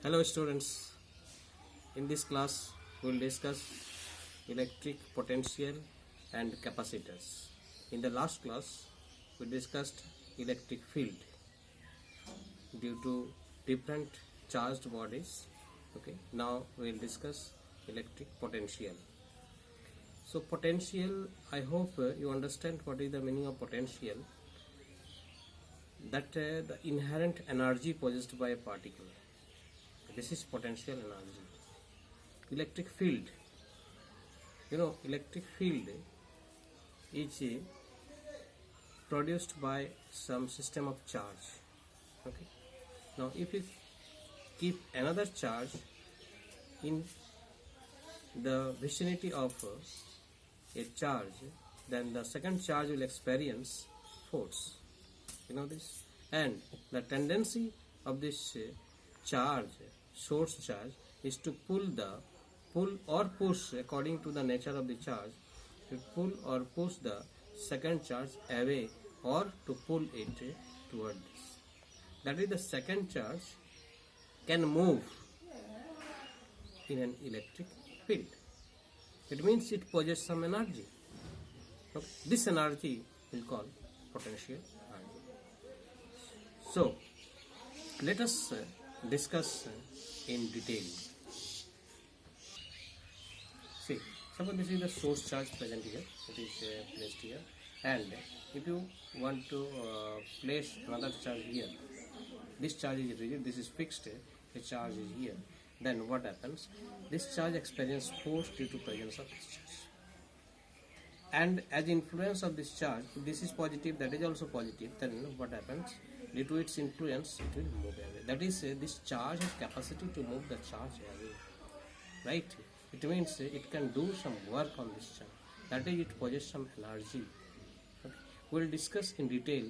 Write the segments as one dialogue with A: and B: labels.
A: Hello students, in this class we will discuss electric potential and capacitors. In the last class we discussed electric field due to different charged bodies. Okay, now we will discuss electric potential. So potential, I hope you understand what is the meaning of potential. That the inherent energy possessed by a particle. This is potential energy. Electric field, electric field is produced by some system of charge. Okay, now if you keep another charge in the vicinity of a charge, then the second charge will experience force, this, and the tendency of this charge, source charge, is to pull or push according to the nature of the charge, to pull or push the second charge away or to pull it toward this. That is, the second charge can move in an electric field. It means it possesses some energy. Okay. This energy we call potential energy. So let us discuss in detail. See, suppose this is the source charge present here. It is placed here, and if you want to place another charge here, this charge is rigid, this is fixed, the charge is here. Then what happens? This charge experiences force due to presence of this charge. And as influence of this charge, if this is positive, that is also positive, then what happens? Due to its influence, it will move away. That is, this charge has capacity to move the charge away. Right? It means it can do some work on this charge. That is, it possesses some energy. Okay. We will discuss in detail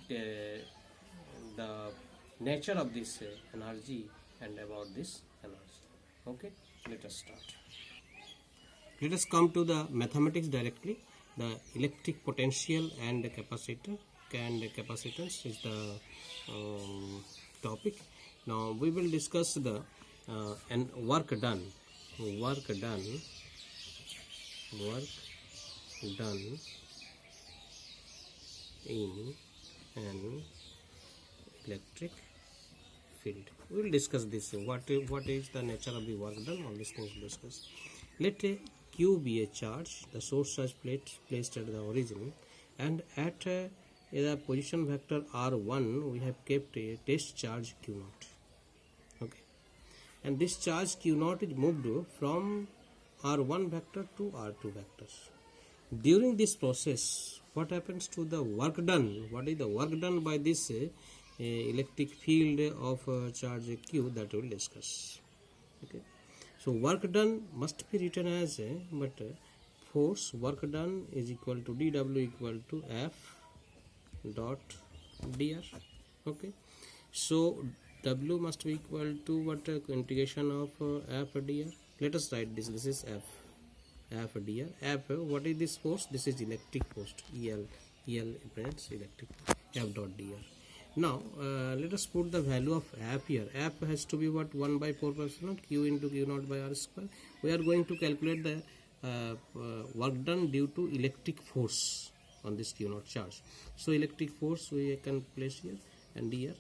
A: the nature of this energy and about this energy. Okay, let us start. Let us come to the mathematics directly. The electric potential and the capacitor and the capacitance is the topic. Now we will discuss the and work done in an electric field. We will discuss this. What is the nature of the work done? All these things we will discuss. Let Q be a charge, the source charge placed at the origin, and at the position vector R1 we have kept a test charge Q0. Okay, and this charge Q0 is moved from R1 vector to R2 vectors. During this process, what happens to the work done? What is the work done by this electric field of charge Q? That we will discuss. Okay, so work done must be written as force work done is equal to dW equal to F dot dr. Okay, so W must be equal to what? Integration of F dr. Let us write this. This is F dr. F, what is this force? This is electric force. EL represents electric. F dot dr. Now let us put the value of F here. F has to be what? 1 by 4 pi epsilon Q into Q0 by R square. We are going to calculate the work done due to electric force on this Q0 charge. So electric force we can place here, and dr.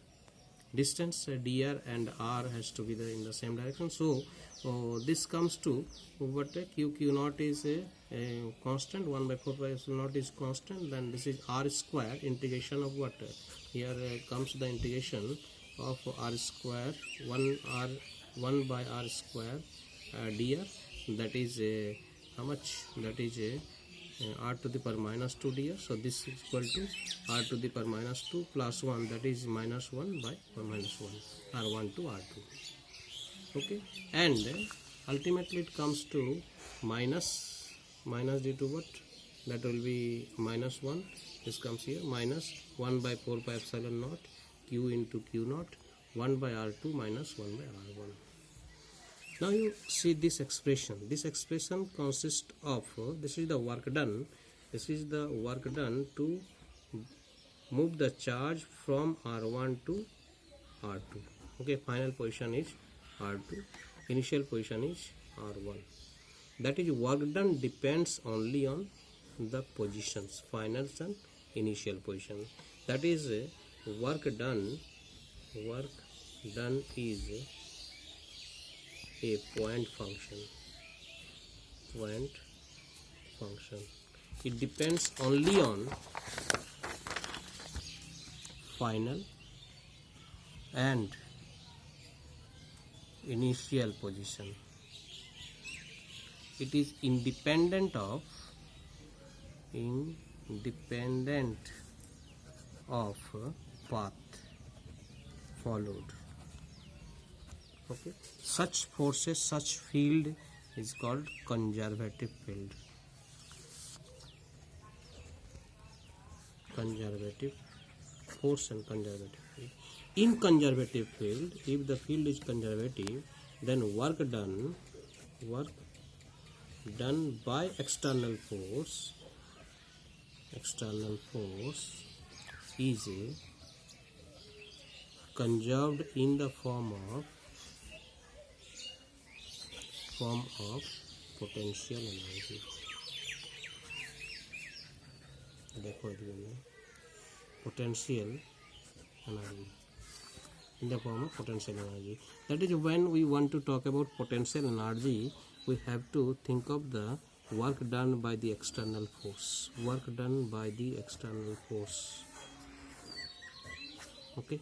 A: Distance dr and r has to be in the same direction. So this comes to what? Q0 is a constant. 1 by 4 pi epsilon naught is constant. Then this is r square, integration of what? Here comes the integration of r square 1 by r square dr. That is how much? That is r to the power minus 2 dr. So this is equal to r to the power minus 2 plus 1, that is minus 1 by minus 1, r1 to r2. Okay, and ultimately it comes to minus due to what? That will be minus 1. This comes here, minus 1 by 4 pi epsilon naught Q into Q0, 1 by R2 minus 1 by R1. Now you see this expression. This expression consists of, this is the work done. This is the work done to move the charge from R1 to R2. Okay, final position is R2, initial position is R1. That is, work done depends only on the positions, finals and initial position. That is, work done is a point function. It depends only on final and initial position. It is independent of path followed. Okay, such forces, such field is called conservative field. Conservative force and conservative field. In conservative field, if the field is conservative, then work done by external force is conserved in the form of potential energy. Potential energy in the form of potential energy. That is, when we want to talk about potential energy, we have to think of the work done by the external force. Okay,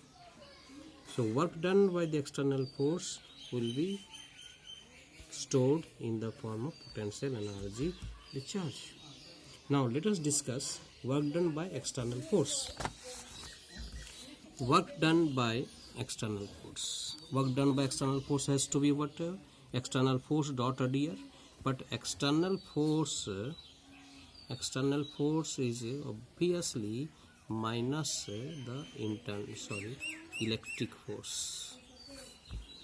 A: so work done by the external force will be stored in the form of potential energy, the charge. Now let us discuss work done by external force. Work done by external force has to be what? External force dot adhere. But external force is obviously minus the electric force.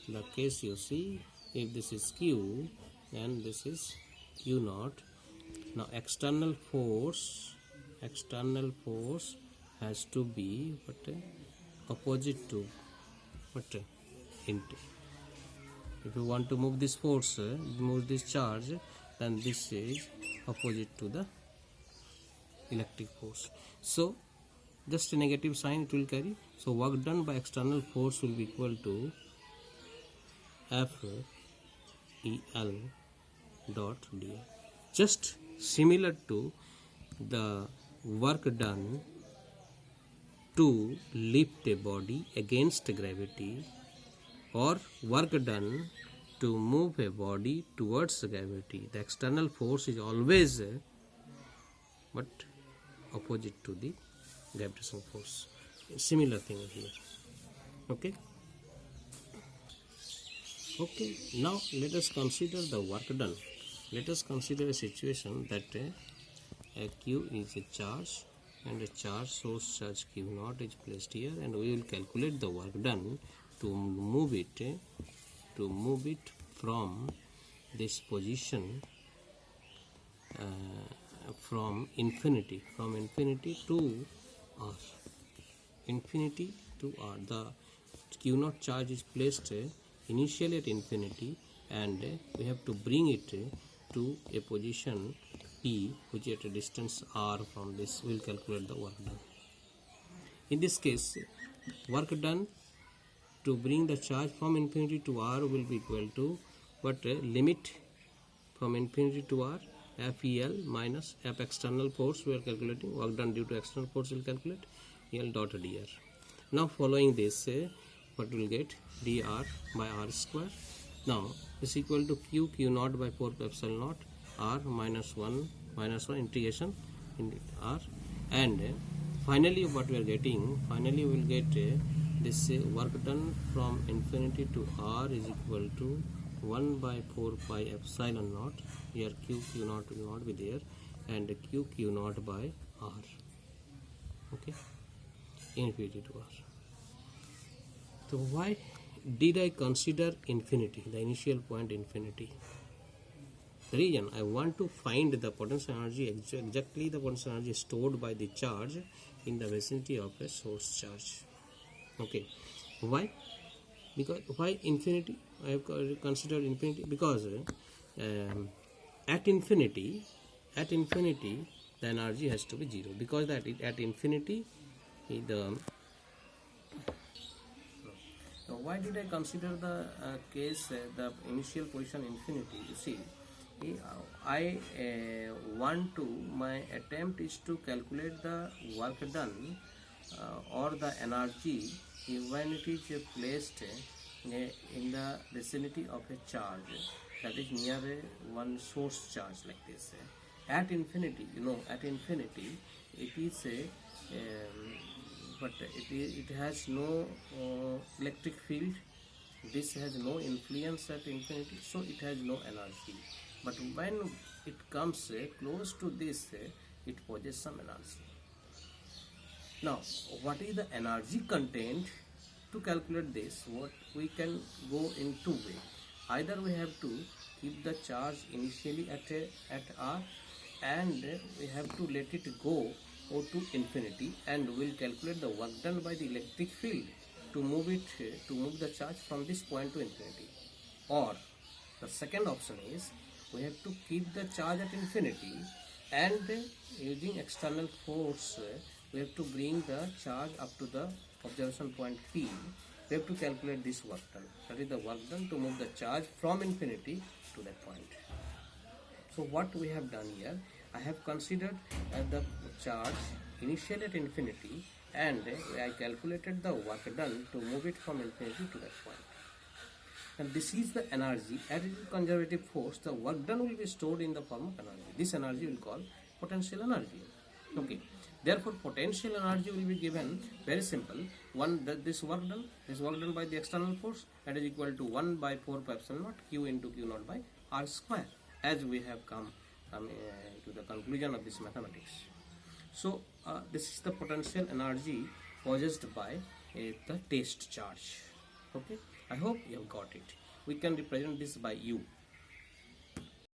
A: The case you see, if this is Q and this is Q naught. Now external force has to be opposite to if you want to move this force, move this charge, then this is opposite to the electric force. So just a negative sign it will carry. So work done by external force will be equal to FEL dot dr. Just similar to the work done to lift a body against gravity, or work done to move a body towards gravity. The external force is always opposite to the gravitational force. Similar thing here. Okay, now let us consider the work done. Let us consider a situation that a Q is a charge and a source charge Q naught is placed here, and we will calculate the work done to move it from this position from infinity to R. The Q naught charge is placed initially at infinity, and we have to bring it to a position P, which is at a distance R from this. We will calculate the work done. In this case, work done to bring the charge from infinity to R will be equal to limit from infinity to R, FEL minus F external force we are calculating. Work done due to external force will calculate L dot dr. Now following this, what we will get? dr by R square. Now is equal to Q naught by 4 pi epsilon naught R minus 1 integration in R, and finally what we are getting? Finally we will get this work done from infinity to R is equal to 1 by 4 pi epsilon naught. Here Q naught will not be there, and Q naught by R. Okay, infinity to R. So why did I consider infinity, the initial point infinity? The reason, I want to find the potential energy, exactly the potential energy stored by the charge in the vicinity of a source charge. Okay, why? Because why infinity? I have considered infinity because at infinity the energy has to be zero, because that at infinity the now, why did I consider the case the initial position infinity? You see, I want to, my attempt is to calculate the work done or the energy when it is placed in the vicinity of a charge that is near a one source charge like this. At infinity, at infinity, it is a but it has no electric field. This has no influence at infinity, so it has no energy. But when it comes close to this, it possesses some energy. Now, what is the energy content? To calculate this, what we can go in two ways. Either we have to keep the charge initially at R, and we have to let it go to infinity, and we'll calculate the work done by the electric field to move the charge from this point to infinity. Or the second option is we have to keep the charge at infinity, and using external force we have to bring the charge up to the observation point P. We have to calculate this work done, that is the work done to move the charge from infinity to that point. So what we have done here, I have considered the charge initially at infinity, and I calculated the work done to move it from infinity to that point. And this is the energy. At conservative force, the work done will be stored in the form of energy. This energy will call potential energy. Okay. Therefore, potential energy will be given very simple. This work done by the external force, that is equal to 1 by 4 pi epsilon naught Q into Q naught by R square, as we have come to the conclusion of this mathematics. So this is the potential energy possessed by the test charge. Okay, I hope you have got it. We can represent this by U.